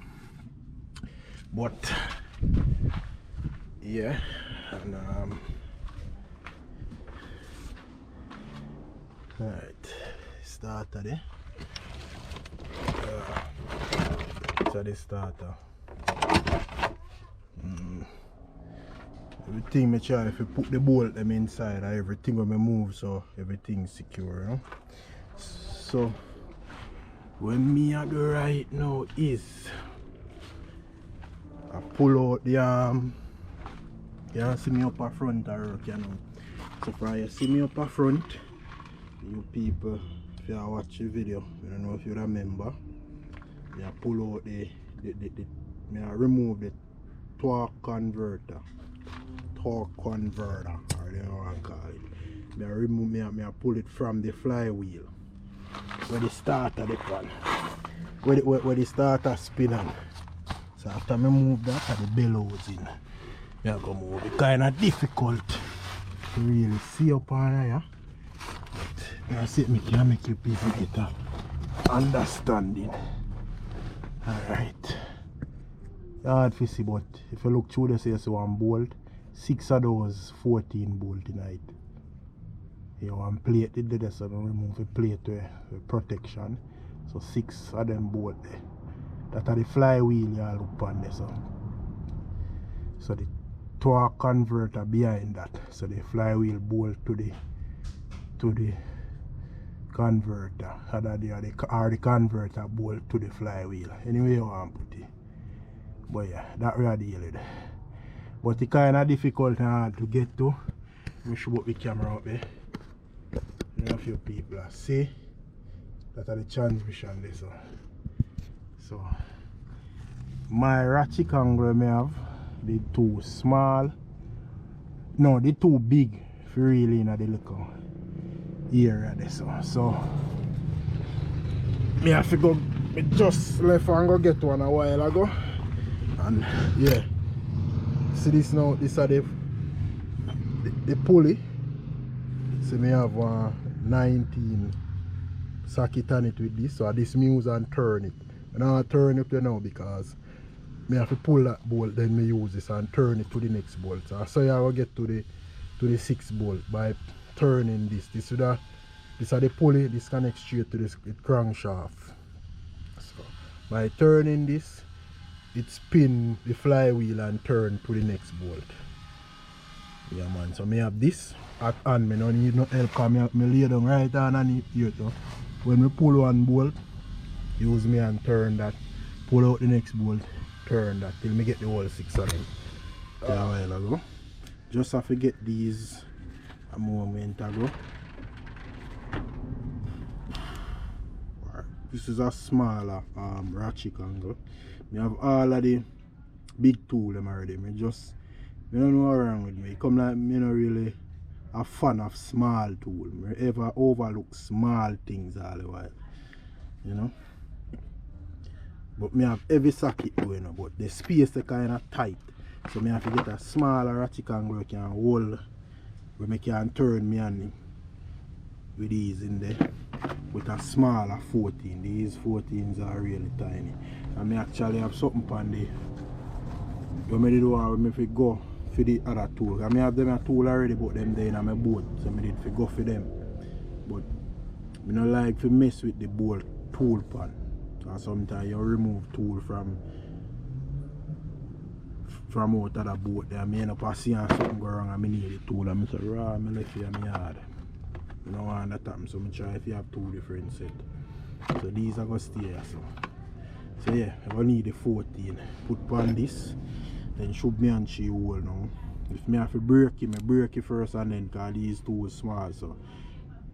But yeah, and alright, starter there. So the starter. Everything I try if you put the bolt them inside, everything will move so everything's secure, you know? So what me I do right now is I pull out the you can see me up a front or you know. So for you see me up a front, you people, if you watch the video, I don't know if you remember, I pull out I remove the torque converter, or you know what I call it. I remove I pull it from the flywheel where the starter the one, where the starter spinning. So after I move that, the bellows in. I go move it. Kind of difficult to really see up on here. But I see me can make you people get a understanding. Alright. Hard to see, but if you look through this, you see one bolt. 6 of those 14 bolt in it. You know, one plate did this, so remove the plate with protection. So 6 of them bolt there. That are the flywheel you look on there. So the torque converter behind that. So the flywheel bolt to the converter. Or the converter bolt to the flywheel. Anyway you want to put it. But yeah, that really deal with it. But it's kind of difficult and hard to get to. Let me show up the camera out there. You know, a few people see that are the transmission there. So my ratchet angle may have the 2 small, no, the 2 big if you really in the little area there. So me have to go, me just left and go get one a while ago, and yeah, see this now, this are the pulley. So me have 19 socket on it with this, so this muse and turn it. And I'll turn it now because I have to pull that bolt, then me use this and turn it to the next bolt. So I will get to the 6 bolt by turning this. This would have This is the pulley, this connects straight to the crankshaft. So by turning this, it spin the flywheel and turn to the next bolt. Yeah man, so me have this at hand, me don't need no help because me lay down right hand and here too. When we pull one bolt, use me and turn that, pull out the next bolt, turn that till me get the whole 6 of them. A while ago. Just have to get these a moment ago. This is a smaller ratchet angle. We have all of the big tool them already. Me don't know what's wrong with me. It come like me not really a fan of small tool. Me ever overlook small things all the while. You know? But me have heavy socket too, you know, but the space is kinda tight. So me have to get a smaller ratchet angle can hold where me can turn me hand with these in there. With a smaller 14. These 14s are really tiny. And me actually have something on the when me do want me fi go for the other tool. I have them a tool already, but them there in my boat. So I did fi go for them. But I don't like to mess with the bolt tool pan. Because sometimes you remove tool from out of the boat there. I end up seeing something go wrong and I need the tool and I say, raw, I left it in my yard. I don't want that happen, so I try if you have 2 different sets. So these are going to stay here. So yeah, I'm going to need the 14. Put on this, then should me and she hole now. If I have to break it first and then because these 2 is small, so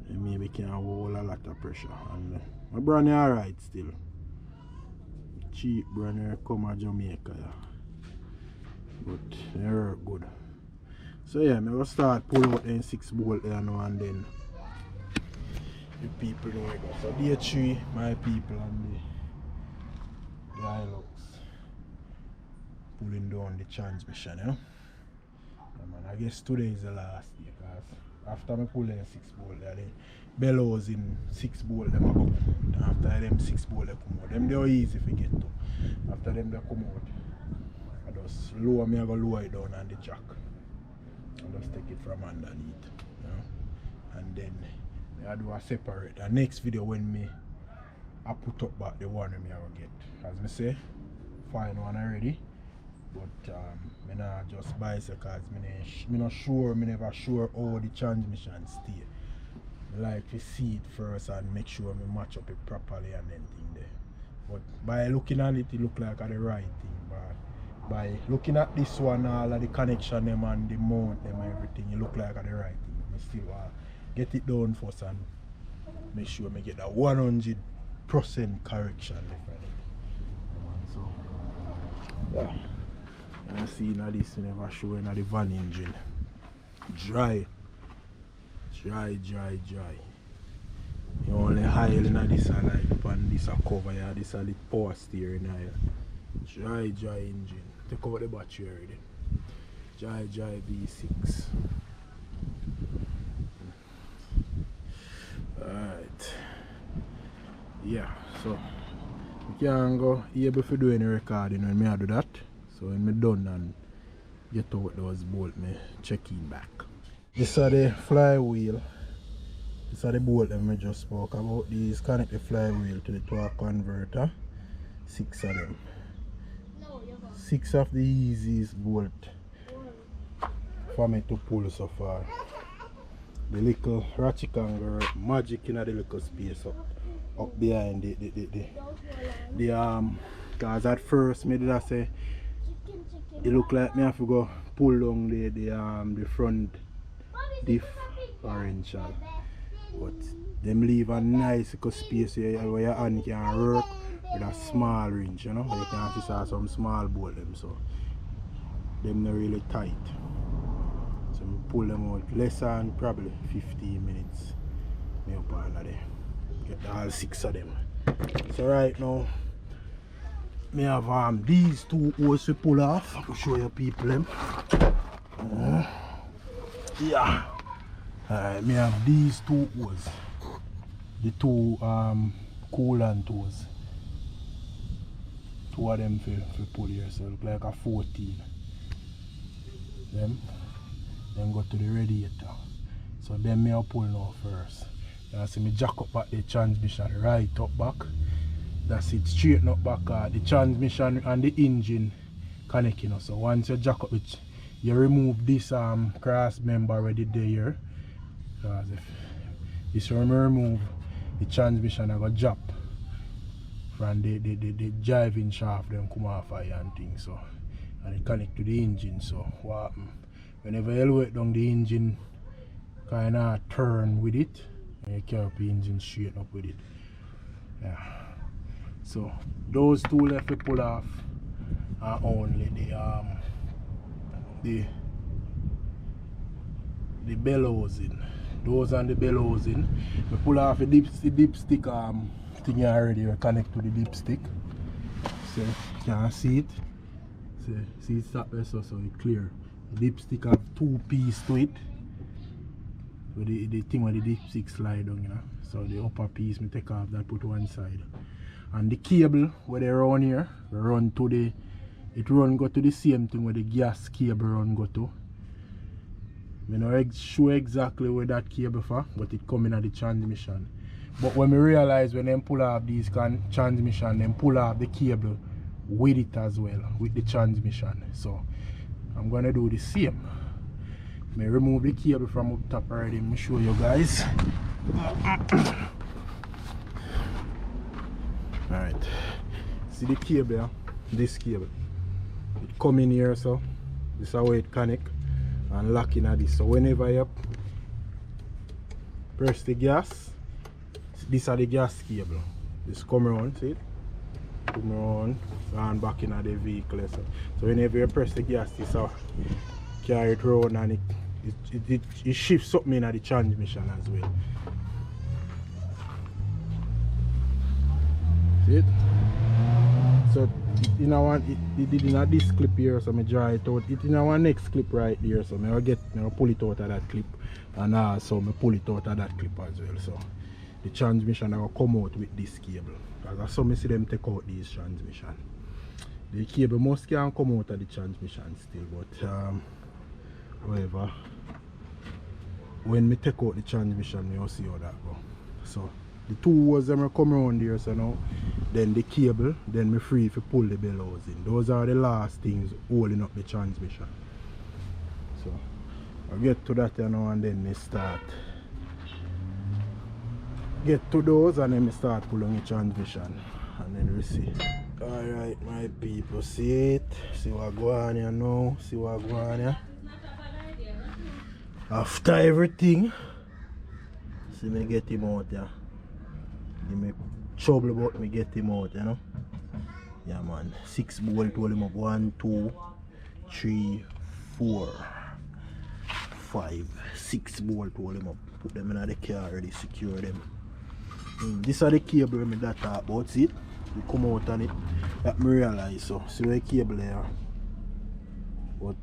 maybe can hold a lot of pressure. And my brand is alright still. Cheap brand come from Jamaica. Yeah. But they work good. So yeah, I'm going to start pull out them 6 bolt there now and then the people know it. So day 3, my people and the Hilux pulling down the transmission, you know? Yeah, man, I guess today is the last day because after I pull them 6 bolt there, the bellows in 6 bolt them go come out. After them 6 bolt they come out. Them they are easy to get to. After them they come out. Just lower me, I go lower it down on the jack and just take it from underneath, you know? And then I do a separate. The next video when me I put up back the one me I will get. As me say, find one already. But me not just buy it because me not sure, me never sure how the transmission stay. I like to see it first and make sure me match up it properly and then thing there. But by looking at it, it look like the right thing. But by looking at this one, all of the connection them and the mount them and everything, it look like the right thing. I still get it done first and make sure I get that 100% correction. So, yeah. And I see now this never showing the van engine. Dry. You only high in this like upon this cover here, this is the power steering here. Dry engine. Take out the battery already. Dry V6. Alright. Yeah, so we can go able to do any recording when I do that. So when I'm done and get out those bolts, me check in back. This is the flywheel. This is the bolt that I just spoke about. These connect the flywheel to the torque converter. 6 of them. 6 of the easiest bolt for me to pull so far. The little ratchet angle magic in the little space up behind the arm. Because at first me did I say it look like me have to go pull down the front differential. But them leave a nice little space where your hand can work with a small wrench, you know. You can see some small bolt them, so them not really tight. So I pull them out less than probably 15 minutes. Me up under there. Get all 6 of them. So right now me have these 2 hoses to pull off. I'll show you people them. Yeah. Alright, me have these 2 hoses. The 2 coolant hoses. 2 of them for pull here, so it look like a 14. Then go to the radiator. So them me pull now first. You see me jack up at the transmission right up back. That's it, straighten up back the transmission and the engine connect, you know. So once you jack up it, you remove this cross member already there. Because if this remove the transmission I got drop from the driving shaft them come off and things, so and it connect to the engine. So what happen? Whenever you wait down the engine kinda turn with it, and you carry up the engine straight up with it. Yeah. So those two left to pull off are only the bellows in. Those and the bellows in. We pull off the dipstick thing already. We connect to the dipstick. So you can see it. So, see it's that way, so it's clear. The dipstick have 2 pieces to it. With the thing where the dipstick slide down, you know. So the upper piece we take off that, put one side. And the cable where they run here, run to the, it run go to the same thing where the gas cable run go to. I don't show exactly where that cable for, but it come in at the transmission. But when we realize when they pull off these transmission, they pull off the cable with it as well, with the transmission. So I'm gonna do the same. I remove the cable from up top already. Let me show you guys. Alright, see the cable here? This cable. It come in here, so this is how it connect and lock in at this. So whenever you press the gas, this is the gas cable. This come around, see it? Come around and back in the vehicle. So whenever you press the gas, this will carry it around and it shifts something in the transmission as well. See it? So it in it did in this clip here, so I draw it out. It in our next clip right there, so I pull it out of that clip, and also I pull it out of that clip as well. So the transmission will come out with this cable. Because I saw me see them take out these transmission. The cable must can come out of the transmission still, but however, when me take out the transmission, you'll see how that go. So the two was them come around here, so now then the cable, then me free to pull the bellows in. Those are the last things holding up the transmission. So I'll get to that now, and then me start get to those, and then me start pulling the transmission, and then we see. Alright my people, see it, see what go on here now, see what go on here. After everything, see me get him out here. Give me trouble about me get him out, you know. Yeah man, 6 bolt hold him up. 1, 2, 3, 4, 5, 6 bolt hold him up. Put them in the car already, secure them. This are the cable me that talk about, see it? You come out on it. That me realize, so see the cable there. But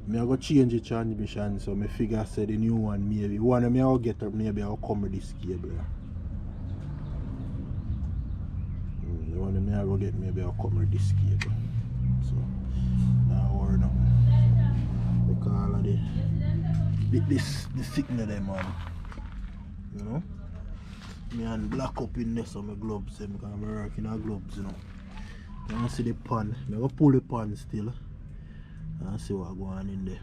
me I go change the transmission, so me figure say the new one maybe. One of me I'll get up, maybe I'll come with this cable. The one of me I'll go get, maybe I'll come with this cable. So now worry nothing. Because all of the signal them on. You know? Me and black up in there, so my gloves them, because I'm working on gloves, you know. You can see the pan. I go pull the pan still. And see what go on in there.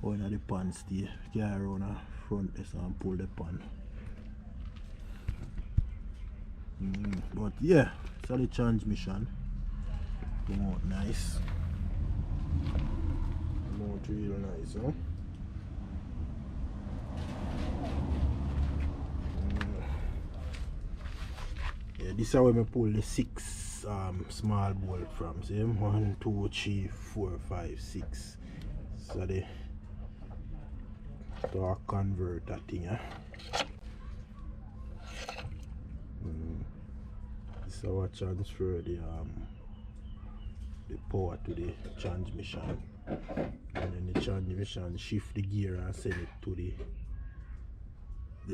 Oh, in the pan stay. Carry around the front there and pull the pan. But yeah, it's the transmission. Come out nice. Come out real nice, huh? Yeah, this is where I pull the 6 small bolt from. See, 1, 2, 3, 4, 5, 6. So the torque converter thing. This is how I transfer the power to the transmission, and then the transmission shift the gear and send it to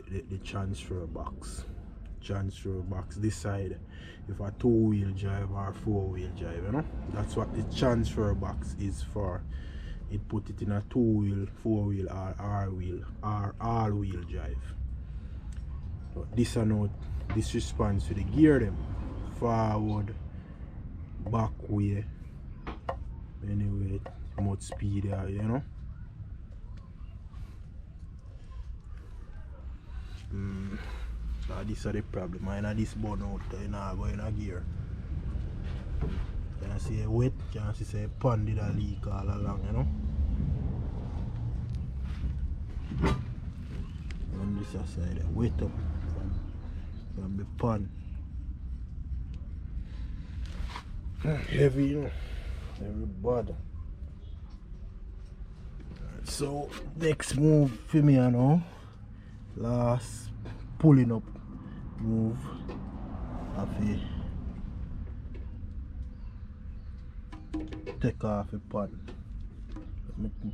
the transfer box. Transfer box this side if a 2-wheel drive or 4-wheel drive, you know. That's what the transfer box is for. it put it in a 2-wheel, 4-wheel or R-wheel or all-wheel drive. But this responds to the gear them. Forward, back way. Anyway, much speed there, you know. So this is the problem. I know this burn out, you know, go in a gear. You can see it wet, you can see a pond did a leak all along, you know. And this side wet up from the pond. Heavy, you know. Very bad. So next move for me, you know. Last pulling up move of a take off a pan.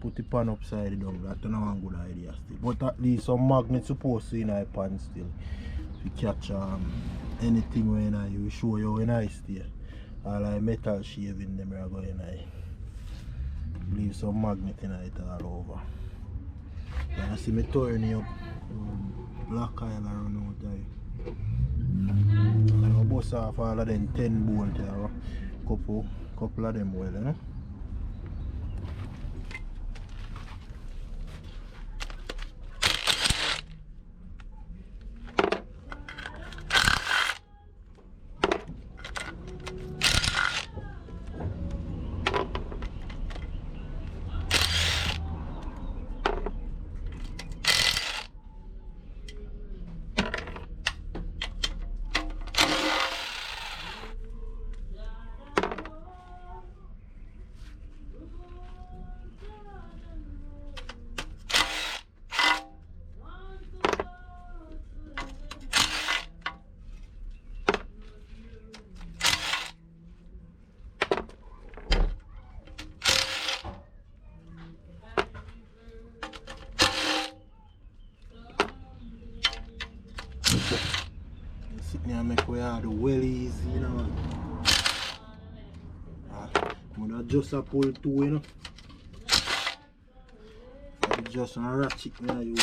Put the pan upside down. That's not a good idea still. But at least some magnets supposed to in a pan still. If you catch anything when I will show you when I stay. All like metal shaving them are going I leave some magnet in it all over. And I see me turning up black oil around out there. I will bust off all of them 10 bolts there. Couple of them well, you know. Sitting here make way out the wellies, you know. I'm gonna just a pull two, you know. It's just a ratchet now, you.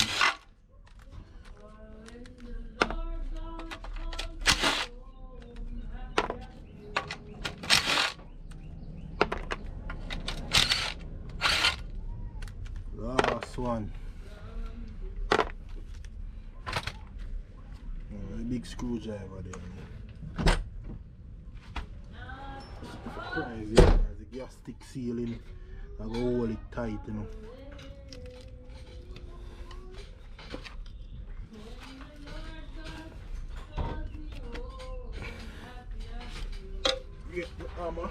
Last one. Big screwdriver there. Surprise, yeah, the gas stick sealing. I go hold it tight, you know. Get the hammer.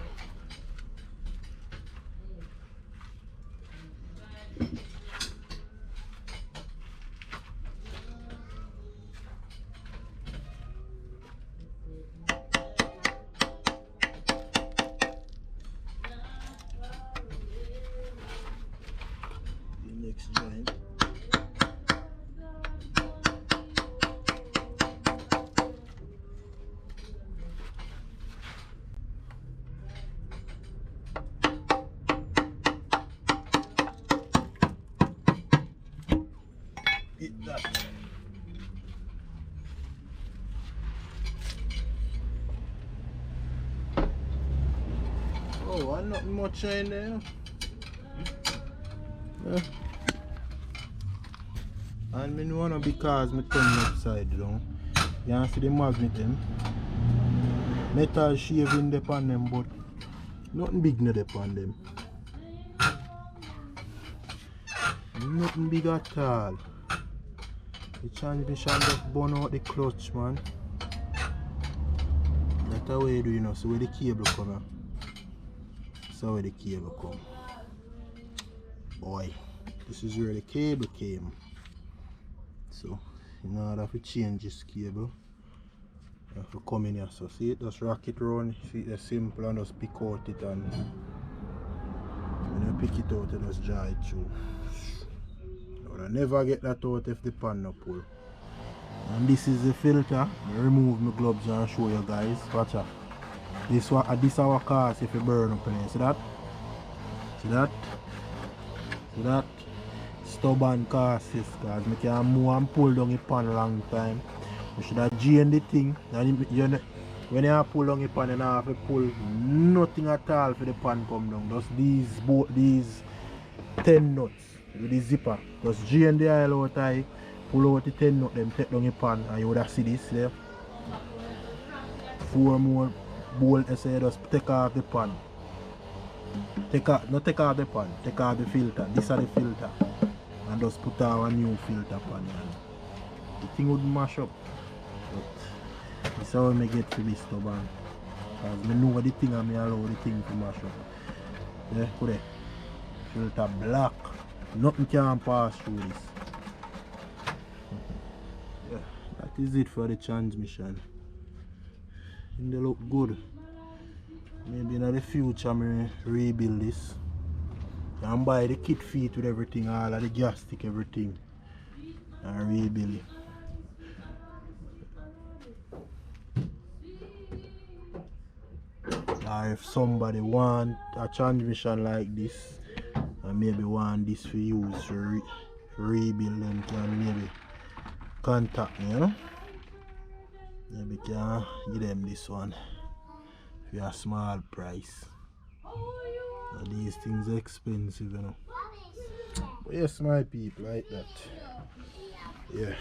Next joint. Hit that. Oh, I'm not much in there. Yeah. And I know no because I turn upside down. You can see the magnet them. Metal shaving upon them, but nothing big no upon them. Nothing big at all. The transmission just burn out the clutch, man. That's how we do, you know. So where the cable come. So where the cable come. Boy, this is where the cable came. So in order to change this cable, you have to come in here. So see it, just rock it around. See it's simple and just pick out it, and when you pick it out, you just draw it through. You will never get that out if the pan no pull. And this is the filter. I remove my gloves and show you guys. Watch out. This our cars if you burn up in here. See that? See that? that stubborn causes, because I can move and pull down the pan long time. You should have drained the thing. And when you pull down the pan, you don't have to pull nothing at all for the pan come down. Just these 10 nuts with the zipper. Just drain the oil out of it, pull out the 10 nuts, then take down the pan, and you would have see this there. 4 more bolts, so you just take off the pan. Not take off the pan, take off the filter. This is the filter. And just put out a new filter pan. The thing would mash up. But this is how I get to be stubborn. Because I know the thing and I allow the thing to mash up. Yeah, put it. Filter black. Nothing can pass through this. Yeah, that is it for the transmission. And they look good. Maybe in the future I rebuild this. And buy the kit feet with everything, all of the gas stick, everything. And rebuild it. Or if somebody want a transmission like this, and maybe want this for use for rebuild, them can maybe contact me, you know? Maybe can give them this one for a small price. These things are expensive, you know. But yes, my people, like that. Yeah.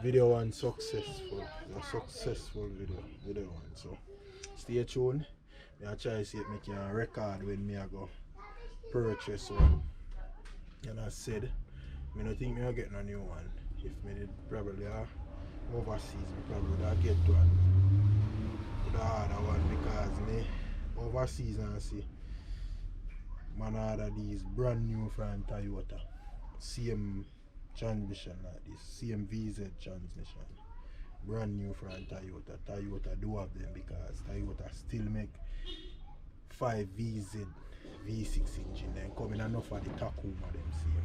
Video one successful. A successful video one. So stay tuned. I try to see if I can record when I go purchase one. And I said, I don't think I'll get a new one. If I did probably overseas, I probably would get one. The other one, because me overseas and see man order these brand new from Toyota. Same transmission like this, same VZ transmission. Brand new from Toyota. Toyota do have them because Toyota still make 5 VZ V6 engine, then coming enough of the Tacoma them same way.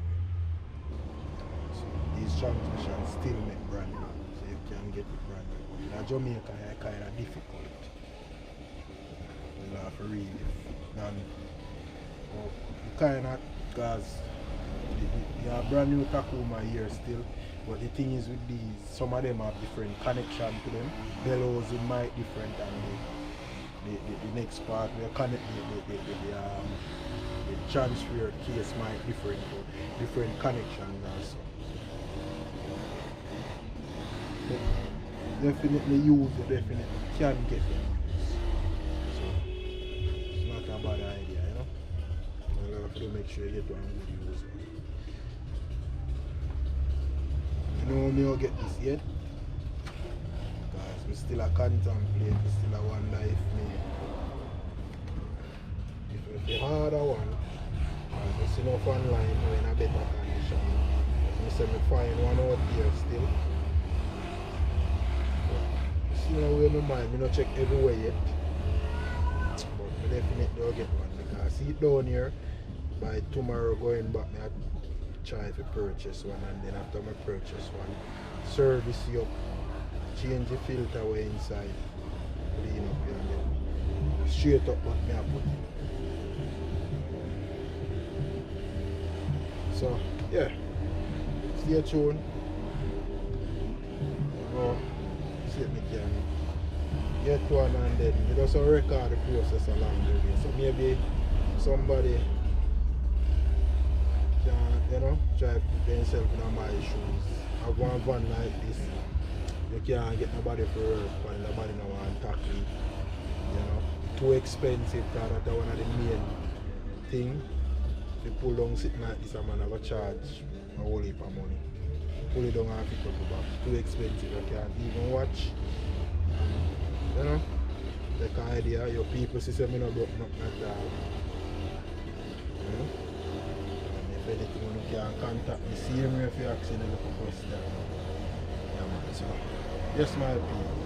So these transmissions still make brand new, so you can get it brand new. In Jamaica it's kind of difficult. You have to read it. And you kind of, because you have brand new Tacoma here still, but the thing is with these, some of them have different connection to them. Bellows it might different, and the next part where connect the transfer case might different, but different connections also. But definitely use it, definitely can get them. So it's not a bad idea, you know. You have to make sure you get one good use. You know me will get this yet? Because we still a contemplate, we still a wonder if the harder one, I see enough online in a better condition. I say me find one out here still. But see now where my mind, I don't check everywhere yet. But I definitely will get one because I see it down here. By tomorrow going back, I try to purchase one, and then after I purchase one, service you up, change the filter way inside, clean up here, and then straight up what I put in. So yeah, stay tuned. See if I can get one, and then you just record the process along the way. So maybe somebody can, you know, try to put themselves in my shoes. Have one van like this, you can't get nobody for work, and nobody no want to tackle it. You know, too expensive, because that's one of the main thing. If you pull down sitting like this, a man have a charge a whole heap of money. Pull it down and pick up the back. Too expensive, you can't even watch. You know, take an idea, your people see me not broke nothing at all. You know? And if anything you can contact me, see me if you accidentally look for us there. Yeah man, so yes my people.